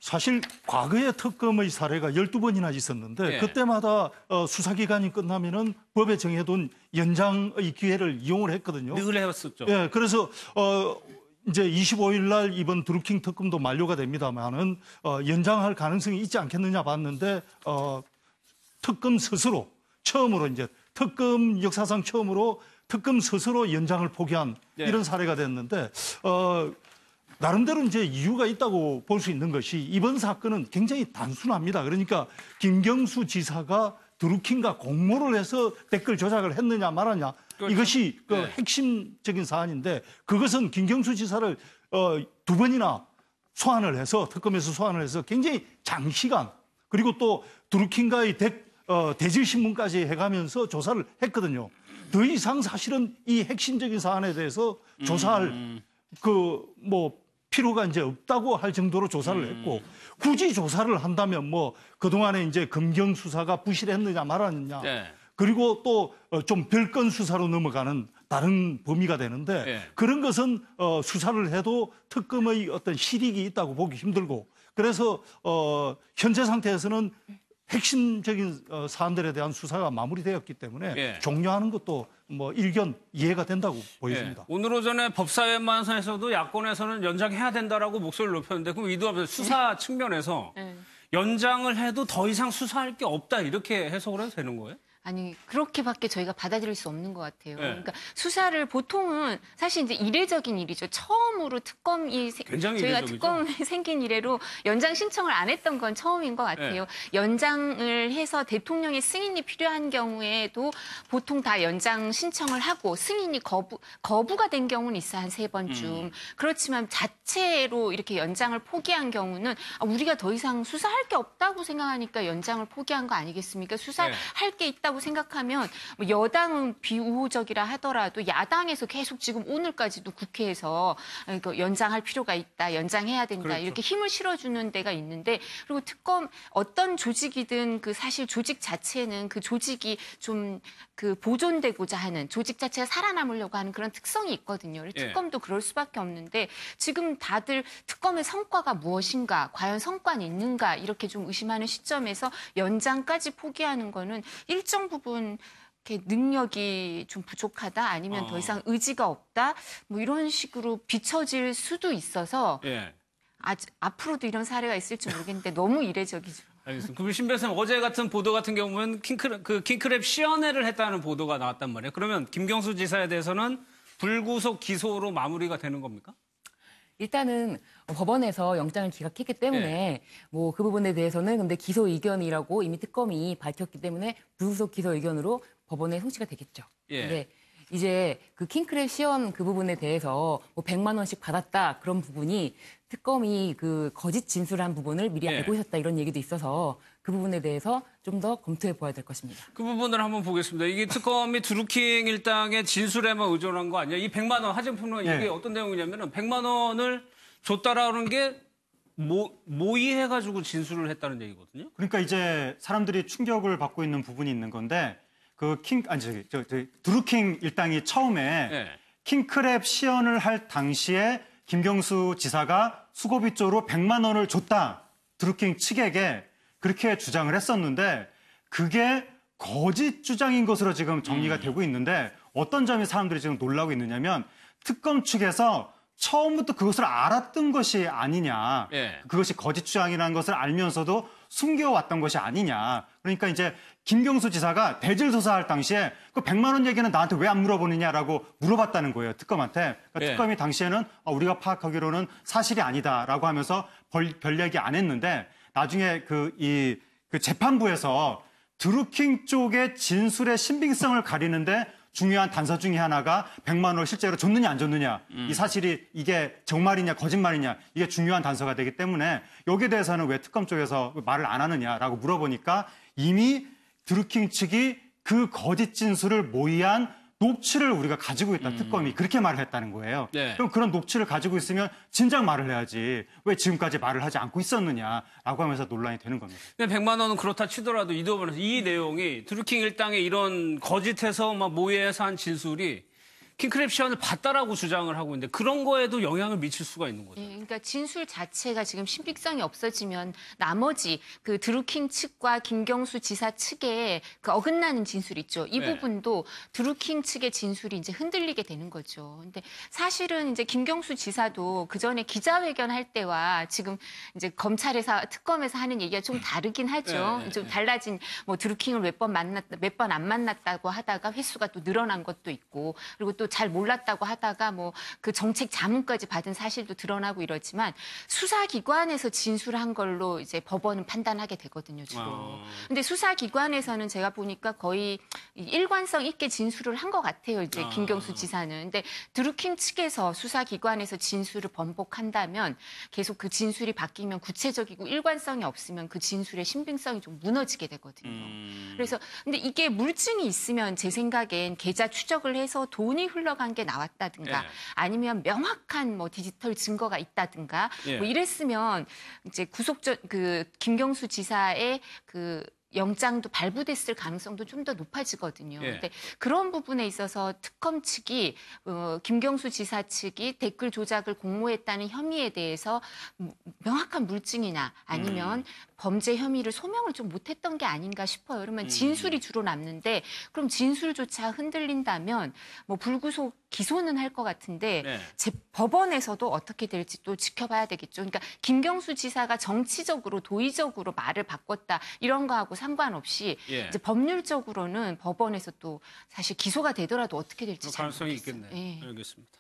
사실 과거의 특검의 사례가 12번이나 있었는데 예. 그때마다 수사기간이 끝나면은 법에 정해둔 연장의 기회를 이용을 했거든요. 늘 해왔었죠. 예, 그래서 이제 25일 날 이번 드루킹 특검도 만료가 됩니다만은 연장할 가능성이 있지 않겠느냐 봤는데 특검 스스로 처음으로 이제 특검 역사상 처음으로 특검 스스로 연장을 포기한 예. 이런 사례가 됐는데 나름대로 이제 이유가 있다고 볼 수 있는 것이 이번 사건은 굉장히 단순합니다. 그러니까 김경수 지사가 드루킹과 공모를 해서 댓글 조작을 했느냐 말았냐 그렇죠. 이것이 그 네. 핵심적인 사안인데 그것은 김경수 지사를 두 번이나 소환을 해서 특검에서 소환을 해서 굉장히 장시간 그리고 또 드루킹과의 대질 신문까지 해가면서 조사를 했거든요. 더 이상 사실은 이 핵심적인 사안에 대해서 조사할 필요가 이제 없다고 할 정도로 조사를 했고 굳이 조사를 한다면 그동안에 이제 검경 수사가 부실했느냐 말았느냐 네. 그리고 또 좀 별건 수사로 넘어가는 다른 범위가 되는데 네. 그런 것은 수사를 해도 특검의 어떤 실익이 있다고 보기 힘들고 그래서 현재 상태에서는 핵심적인 사안들에 대한 수사가 마무리되었기 때문에 예. 종료하는 것도 일견 이해가 된다고 보여집니다. 예. 오늘 오전에 법사위원회에서도 야권에서는 연장해야 된다라고 목소리를 높였는데 그럼 이도 수사 측면에서 연장을 해도 더 이상 수사할 게 없다 이렇게 해석을 해도 되는 거예요? 아니 그렇게밖에 저희가 받아들일 수 없는 것 같아요. 네. 그러니까 수사를 보통은 사실 이제 이례적인 일이죠. 처음으로 특검이 굉장히 저희가 이례적이죠. 특검이 생긴 이래로 연장 신청을 안 했던 건 처음인 것 같아요. 연장을 해서 대통령의 승인이 필요한 경우에도 보통 다 연장 신청을 하고 승인이 거부가 된 경우는 있어 한 3번쯤. 그렇지만 자체로 이렇게 연장을 포기한 경우는 우리가 더 이상 수사할 게 없다고 생각하니까 연장을 포기한 거 아니겠습니까? 수사할 게 있다고 생각하면 여당은 비우호적이라 하더라도 야당에서 계속 지금 오늘까지도 국회에서 연장할 필요가 있다, 연장해야 된다 그렇죠. 이렇게 힘을 실어주는 데가 있는데 그리고 특검 어떤 조직이든 그 사실 조직 자체는 그 조직이 좀 그 보존되고자 하는 조직 자체가 살아남으려고 하는 그런 특성이 있거든요. 특검도 그럴 수밖에 없는데 지금 다들 특검의 성과가 무엇인가, 과연 성과는 있는가 이렇게 좀 의심하는 시점에서 연장까지 포기하는 거는 일정 부분 이렇게 능력이 좀 부족하다 아니면 더 이상 의지가 없다 이런 식으로 비춰질 수도 있어서 앞으로도 이런 사례가 있을지 모르겠는데 너무 이례적이죠. 알겠습니다. 그럼 신 변호사님 어제 같은 보도 같은 경우는 킹크랩 시연회를 했다는 보도가 나왔단 말이에요. 그러면 김경수 지사에 대해서는 불구속 기소로 마무리가 되는 겁니까? 일단은 법원에서 영장을 기각했기 때문에 그 부분에 대해서는 근데 기소 의견이라고 이미 특검이 밝혔기 때문에 불구속 기소 의견으로 법원에 송치가 되겠죠. 근데 이제 그 킹크랩 시연 그 부분에 대해서 100만 원씩 받았다 그런 부분이 특검이 그 거짓 진술한 부분을 미리 알고 있었다 이런 얘기도 있어서 그 부분에 대해서 좀 더 검토해 보아야 될 것입니다. 그 부분을 한번 보겠습니다. 이게 특검이 드루킹 일당의 진술에만 의존한 거 아니야? 이 100만 원 하정평론 이게 어떤 내용이냐면은 100만 원을 줬다라는 게 모의해가지고 진술을 했다는 얘기거든요. 그러니까 이제 사람들이 충격을 받고 있는 부분이 있는 건데 드루킹 일당이 처음에 킹크랩 시연을 할 당시에 김경수 지사가 수고비 쪽으로 100만 원을 줬다. 드루킹 측에게 그렇게 주장을 했었는데 그게 거짓 주장인 것으로 지금 정리가 되고 있는데 어떤 점이 사람들이 지금 놀라고 있느냐면 특검 측에서 처음부터 그것을 알았던 것이 아니냐. 그것이 거짓 주장이라는 것을 알면서도 숨겨왔던 것이 아니냐. 그러니까 이제 김경수 지사가 대질조사할 당시에 그 100만 원 얘기는 나한테 왜 안 물어보느냐라고 물어봤다는 거예요. 특검한테. 그러니까 특검이 당시에는 우리가 파악하기로는 사실이 아니다라고 하면서 별 얘기 안 했는데 나중에 그 재판부에서 드루킹 쪽의 진술의 신빙성을 가리는데 중요한 단서 중에 하나가 100만 원을 실제로 줬느냐 안 줬느냐 이 사실이 이게 정말이냐 거짓말이냐 이게 중요한 단서가 되기 때문에 여기에 대해서는 왜 특검 쪽에서 말을 안 하느냐라고 물어보니까 이미 드루킹 측이 그 거짓 진술을 모의한 녹취를 우리가 가지고 있다. 특검이 그렇게 말을 했다는 거예요. 그럼 그런 녹취를 가지고 있으면 진작 말을 해야지. 왜 지금까지 말을 하지 않고 있었느냐라고 하면서 논란이 되는 겁니다. 100만 원은 그렇다 치더라도 이 내용이 드루킹 일당의 이런 거짓해서 모의해서 한 진술이 킹크랩 시연을 봤다라고 주장을 하고 있는데 그런 거에도 영향을 미칠 수가 있는 거죠. 예, 그러니까 진술 자체가 지금 신빙성이 없어지면 나머지 그 드루킹 측과 김경수 지사 측의 그 어긋나는 진술 있죠. 이 네. 부분도 드루킹 측의 진술이 이제 흔들리게 되는 거죠. 근데 사실은 이제 김경수 지사도 그 전에 기자회견 할 때와 지금 이제 검찰에서 특검에서 하는 얘기가 좀 다르긴 하죠. 네, 좀 달라진 뭐 드루킹을 몇 번 안 만났다고 하다가 횟수가 또 늘어난 것도 있고 그리고 또 잘 몰랐다고 하다가 뭐 그 정책 자문까지 받은 사실도 드러나고 이러지만 수사기관에서 진술한 걸로 이제 법원은 판단하게 되거든요, 주로. 근데 수사기관에서는 제가 보니까 거의 일관성 있게 진술을 한 것 같아요, 이제 김경수 지사는. 근데 드루킹 측에서 수사기관에서 진술을 번복한다면 계속 그 진술이 바뀌면 구체적이고 일관성이 없으면 그 진술의 신빙성이 좀 무너지게 되거든요. 그래서 근데 이게 물증이 있으면 제 생각엔 계좌 추적을 해서 돈이 흘러간 게 나왔다든가 예. 아니면 명확한 뭐 디지털 증거가 있다든가 예. 뭐 이랬으면 이제 그 김경수 지사의 그 영장도 발부됐을 가능성도 좀 더 높아지거든요. 예. 근데 그런 부분에 있어서 특검 측이 김경수 지사 측이 댓글 조작을 공모했다는 혐의에 대해서 명확한 물증이나 아니면 범죄 혐의를 소명을 좀 못했던 게 아닌가 싶어요. 그러면 진술이 주로 남는데 그럼 진술조차 흔들린다면 뭐 불구속 기소는 할 것 같은데 네. 법원에서도 어떻게 될지 또 지켜봐야 되겠죠. 그러니까 김경수 지사가 정치적으로 도의적으로 말을 바꿨다 이런 거하고 상관없이 예. 이제 법률적으로는 법원에서 또 사실 기소가 되더라도 어떻게 될지 그럴 잘 가능성이 모르겠어요. 있겠네요. 예. 알겠습니다.